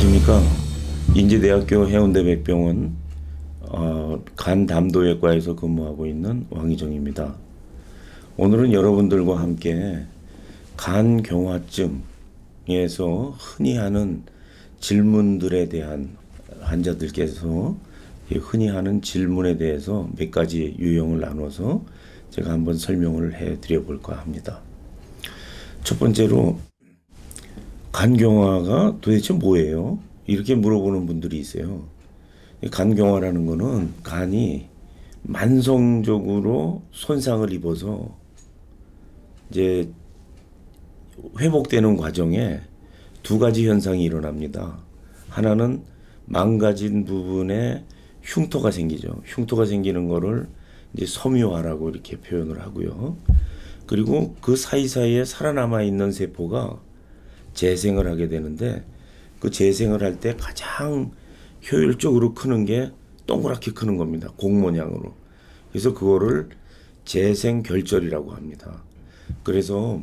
안녕하십니까. 인제대학교 해운대백병원 간담도외과에서 근무하고 있는 왕희정입니다. 오늘은 여러분들과 함께 간경화증에서 흔히 하는 질문들에 대한 환자들께서 흔히 하는 질문에 대해서 몇 가지 유형을 나눠서 제가 한번 설명을 해 드려 볼까 합니다. 첫 번째로 간경화가 도대체 뭐예요? 이렇게 물어보는 분들이 있어요. 간경화라는 거는 간이 만성적으로 손상을 입어서 이제 회복되는 과정에 두 가지 현상이 일어납니다. 하나는 망가진 부분에 흉터가 생기죠. 흉터가 생기는 거를 이제 섬유화라고 이렇게 표현을 하고요. 그리고 그 사이사이에 살아남아 있는 세포가 재생을 하게 되는데, 그 재생을 할 때 가장 효율적으로 크는 게 동그랗게 크는 겁니다. 공 모양으로. 그래서 그거를 재생결절이라고 합니다. 그래서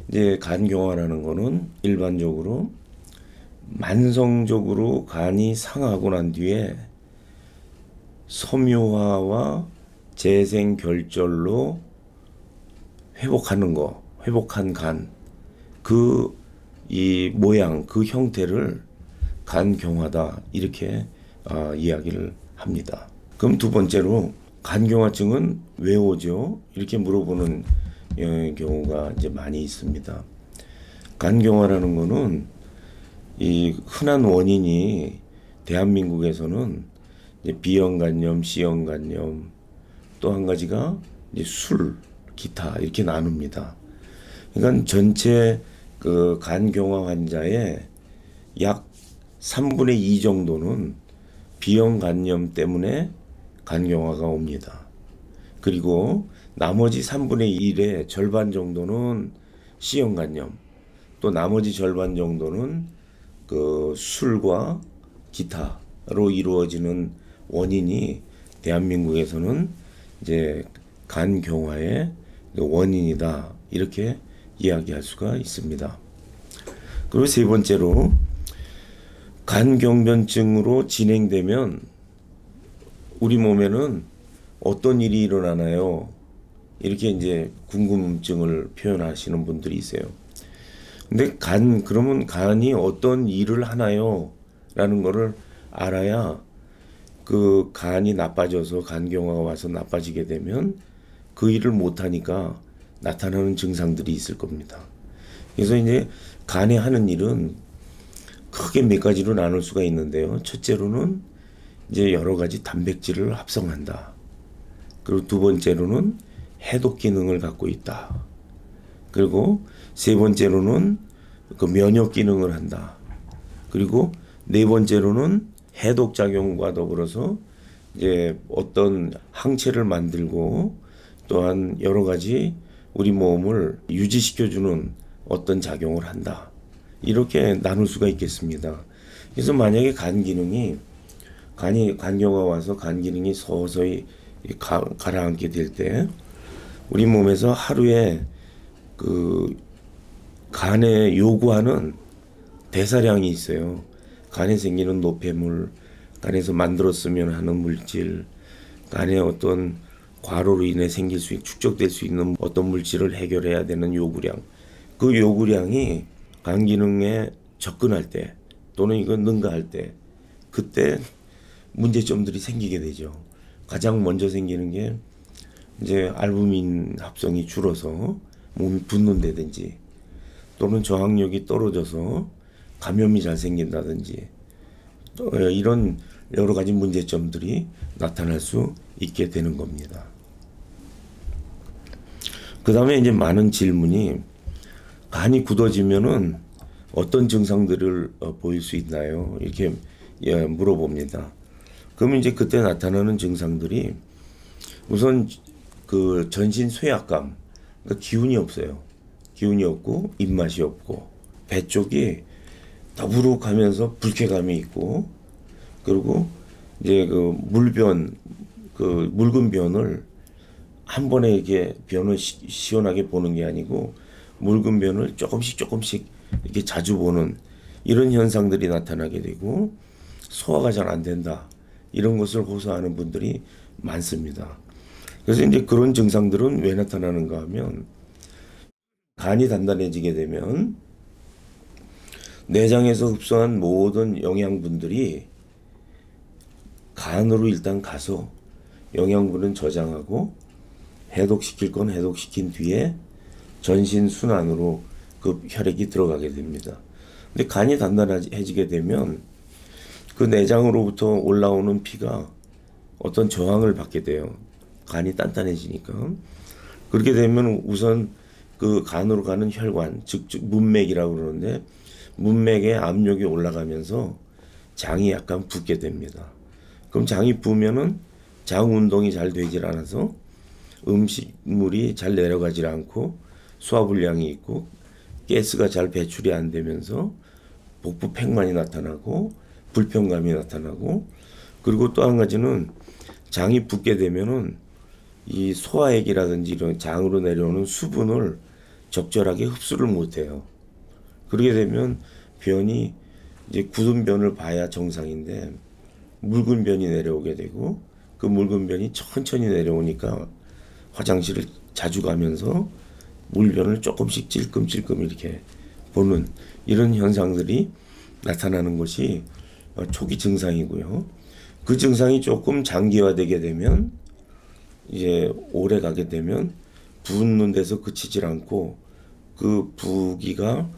이제 간경화라는 거는 일반적으로 만성적으로 간이 상하고 난 뒤에 섬유화와 재생결절로 회복하는 거, 회복한 간, 이 모양, 그 형태를 간경화다 이렇게 이야기를 합니다. 그럼 두 번째로 간경화증은 왜 오죠? 이렇게 물어보는 경우가 이제 많이 있습니다. 간경화라는 거는 이 흔한 원인이 대한민국에서는 이제 B형간염, C형간염, 또 한 가지가 이제 술, 기타 이렇게 나눕니다. 그러니까 전체 그 간경화 환자의 약 3분의 2 정도는 B형 간염 때문에 간경화가 옵니다. 그리고 나머지 3분의 1의 절반 정도는 C형 간염, 또 나머지 절반 정도는 그 술과 기타로 이루어지는 원인이 대한민국에서는 이제 간경화의 원인이다 이렇게 이야기할 수가 있습니다. 그리고 세 번째로 간경변증으로 진행되면 우리 몸에는 어떤 일이 일어나나요? 이렇게 이제 궁금증을 표현하시는 분들이 있어요. 근데 그러면 간이 어떤 일을 하나요? 라는 거를 알아야 그 간이 나빠져서 간경화가 와서 나빠지게 되면 그 일을 못하니까 나타나는 증상들이 있을 겁니다. 그래서 이제 간이 하는 일은 크게 몇 가지로 나눌 수가 있는데요. 첫째로는 이제 여러 가지 단백질을 합성한다. 그리고 두 번째로는 해독 기능을 갖고 있다. 그리고 세 번째로는 그 면역 기능을 한다. 그리고 네 번째로는 해독 작용과 더불어서 이제 어떤 항체를 만들고 또한 여러 가지 우리 몸을 유지시켜주는 어떤 작용을 한다. 이렇게 나눌 수가 있겠습니다. 그래서 만약에 간경화 와서 간 기능이 서서히 가라앉게 될 때 우리 몸에서 하루에 그 간에 요구하는 대사량이 있어요. 간에 생기는 노폐물, 간에서 만들었으면 하는 물질, 간에 어떤 과로로 인해 축적될 수 있는 어떤 물질을 해결해야 되는 요구량. 그 요구량이 간 기능에 접근할 때 또는 이거 능가할 때 그때 문제점들이 생기게 되죠. 가장 먼저 생기는 게 이제 알부민 합성이 줄어서 몸이 붓는다든지 또는 저항력이 떨어져서 감염이 잘 생긴다든지 이런 여러 가지 문제점들이 나타날 수 있게 되는 겁니다. 그 다음에 이제 많은 질문이 간이 굳어지면은 어떤 증상들을 보일 수 있나요? 이렇게 물어봅니다. 그러면 이제 그때 나타나는 증상들이 우선 그 전신 쇠약감, 그러니까 기운이 없어요. 기운이 없고 입맛이 없고 배 쪽이 더부룩하면서 불쾌감이 있고, 그리고 이제 그 묽은 변을 한 번에 이렇게 변을 시원하게 보는 게 아니고 묽은 변을 조금씩 이렇게 자주 보는 이런 현상들이 나타나게 되고 소화가 잘 안 된다. 이런 것을 호소하는 분들이 많습니다. 그래서 이제 그런 증상들은 왜 나타나는가 하면 간이 단단해지게 되면 내장에서 흡수한 모든 영양분들이 간으로 일단 가서 영양분은 저장하고 해독시킬 건 해독시킨 뒤에 전신 순환으로 그 혈액이 들어가게 됩니다. 근데 간이 단단해지게 되면 그 내장으로부터 올라오는 피가 어떤 저항을 받게 돼요. 간이 단단해지니까. 그렇게 되면 우선 그 간으로 가는 혈관, 즉 문맥이라고 그러는데 문맥에 압력이 올라가면서 장이 약간 붓게 됩니다. 그럼 장이 부으면은 장 운동이 잘 되질 않아서 음식물이 잘 내려가질 않고 소화불량이 있고 가스가 잘 배출이 안 되면서 복부 팽만이 나타나고 불편감이 나타나고 그리고 또 한 가지는 장이 붓게 되면은 이 소화액이라든지 이런 장으로 내려오는 수분을 적절하게 흡수를 못해요. 그렇게 되면 변이 이제 굳은 변을 봐야 정상인데 묽은 변이 내려오게 되고 그 묽은 변이 천천히 내려오니까 화장실을 자주 가면서 물변을 조금씩 찔끔찔끔 이렇게 보는 이런 현상들이 나타나는 것이 초기 증상이고요. 그 증상이 조금 장기화되게 되면 이제 오래 가게 되면 붓는 데서 그치질 않고 그 부기가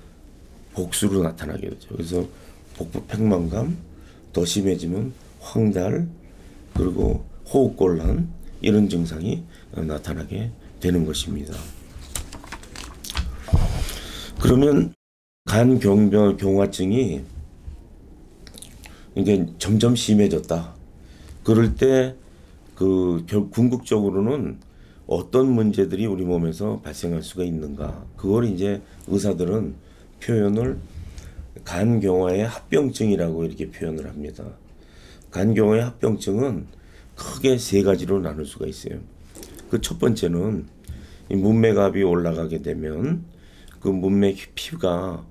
복수로 나타나게 되죠. 그래서 복부 팽만감, 더 심해지면 황달, 그리고 호흡곤란 이런 증상이 나타나게 되는 것입니다. 그러면 간경화증이 이게 점점 심해졌다. 그럴 때 그 궁극적으로는 어떤 문제들이 우리 몸에서 발생할 수가 있는가? 그걸 이제 의사들은 표현을 간경화의 합병증이라고 이렇게 표현을 합니다. 간경화의 합병증은 크게 세 가지로 나눌 수가 있어요. 그 첫 번째는 이 문맥압이 올라가게 되면 그 문맥 피가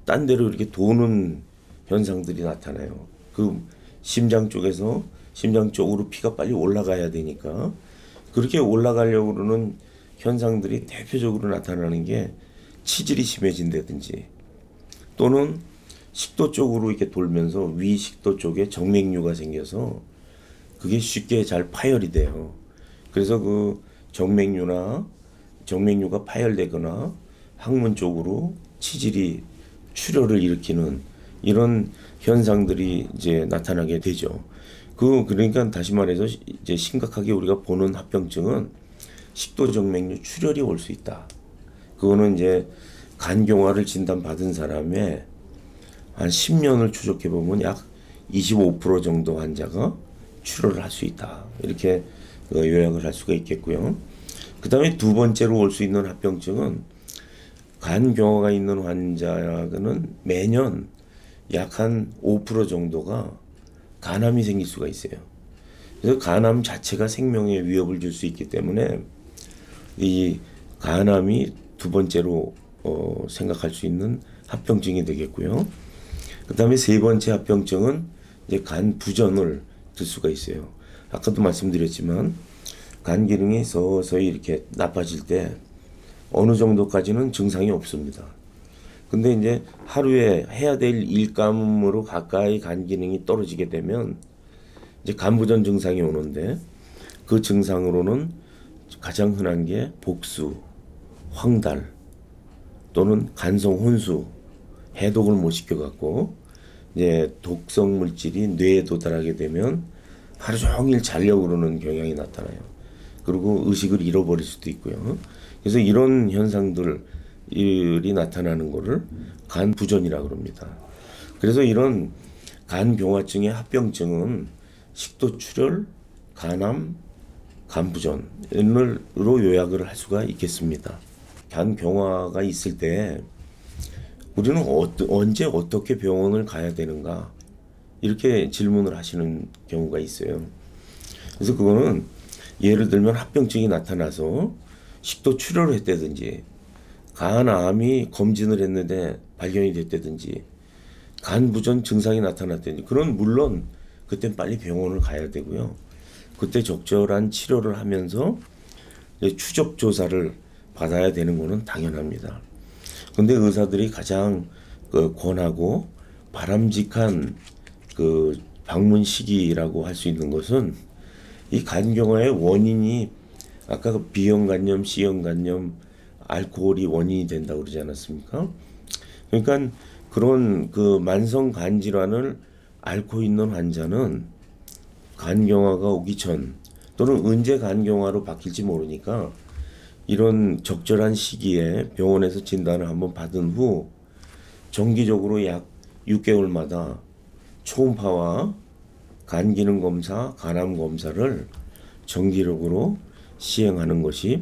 딴 데로 이렇게 도는 현상들이 나타나요. 그 심장 쪽으로 피가 빨리 올라가야 되니까 그렇게 올라가려고 그러는 현상들이 대표적으로 나타나는 게 치질이 심해진다든지 또는 식도 쪽으로 이렇게 돌면서 위 식도 쪽에 정맥류가 생겨서 그게 쉽게 잘 파열이 돼요. 그래서 그 정맥류가 파열되거나 항문 쪽으로 치질이 출혈을 일으키는 이런 현상들이 이제 나타나게 되죠. 그러니까 다시 말해서 이제 심각하게 우리가 보는 합병증은 식도 정맥류 출혈이 올 수 있다. 그거는 이제 간경화를 진단받은 사람의 한 10년을 추적해 보면 약 25% 정도 환자가 출혈을 할 수 있다. 이렇게 요약을 할 수가 있겠고요. 그 다음에 두 번째로 올 수 있는 합병증은 간경화가 있는 환자는 매년 약 한 5% 정도가 간암이 생길 수가 있어요. 그래서 간암 자체가 생명에 위협을 줄 수 있기 때문에 이 간암이 두 번째로 생각할 수 있는 합병증이 되겠고요. 그 다음에 세 번째 합병증은 이제 간 부전을 들 수가 있어요. 아까도 말씀드렸지만 간 기능이 서서히 이렇게 나빠질 때 어느 정도까지는 증상이 없습니다. 근데 이제 하루에 해야 될 일감으로 가까이 간 기능이 떨어지게 되면 이제 간부전 증상이 오는데 그 증상으로는 가장 흔한 게 복수, 황달 또는 간성 혼수, 해독을 못 시켜갖고 이제 독성 물질이 뇌에 도달하게 되면 하루 종일 자려고 그러는 경향이 나타나요. 그리고 의식을 잃어버릴 수도 있고요. 그래서 이런 현상들이 나타나는 거를 간부전이라고 합니다. 그래서 이런 간경화증의 합병증은 식도출혈, 간암, 간부전으로 요약을 할 수가 있겠습니다. 간경화가 있을 때 우리는 언제 어떻게 병원을 가야 되는가 이렇게 질문을 하시는 경우가 있어요. 그래서 그거는 예를 들면 합병증이 나타나서 식도 출혈을 했다든지 간암이 검진을 했는데 발견이 됐다든지 간 부전 증상이 나타났더니 그런 물론 그땐 빨리 병원을 가야 되고요. 그때 적절한 치료를 하면서 이제 추적 조사를 받아야 되는 거는 당연합니다. 근데 의사들이 가장 권하고 바람직한 방문 시기라고 할 수 있는 것은 이 간경화의 원인이 아까 그 B형 간염, C형 간염, 알코올이 원인이 된다고 그러지 않았습니까? 그러니까 그런 만성 간 질환을 앓고 있는 환자는 간경화가 오기 전 또는 언제 간경화로 바뀔지 모르니까 이런 적절한 시기에 병원에서 진단을 한번 받은 후 정기적으로 약 6개월마다 초음파와 간 기능 검사, 간암 검사를 정기적으로 시행하는 것이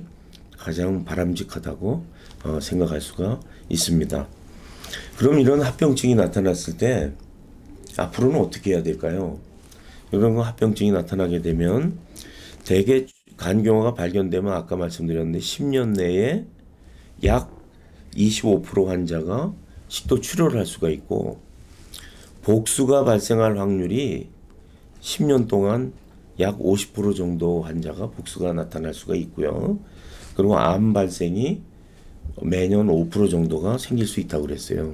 가장 바람직하다고 생각할 수가 있습니다. 그럼 이런 합병증이 나타났을 때 앞으로는 어떻게 해야 될까요? 이런 거 합병증이 나타나게 되면 대개 간경화가 발견되면 아까 말씀드렸는데 10년 내에 약 25% 환자가 식도 출혈을 할 수가 있고 복수가 발생할 확률이 10년 동안 약 50% 정도 환자가 복수가 나타날 수가 있고요. 그리고 암 발생이 매년 5% 정도가 생길 수 있다고 그랬어요.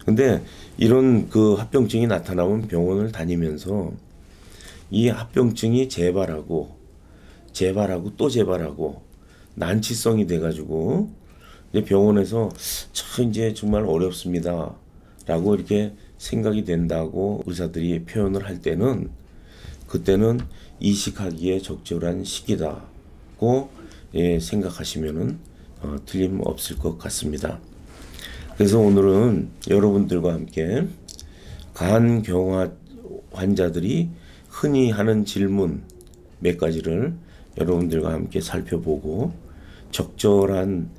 근데 이런 합병증이 나타나면 병원을 다니면서 이 합병증이 재발하고 또 재발하고 난치성이 돼가지고 이제 병원에서 이제 정말 어렵습니다 라고 이렇게 생각이 된다고 의사들이 표현을 할 때는 그때는 이식하기에 적절한 시기다고 생각하시면은 틀림없을 것 같습니다. 그래서 오늘은 여러분들과 함께 간경화 환자들이 흔히 하는 질문 몇 가지를 여러분들과 함께 살펴보고 적절한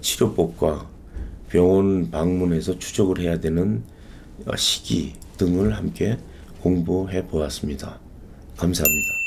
치료법과 병원 방문해서 추적을 해야 되는 시기 등을 함께 공부해 보았습니다. 감사합니다.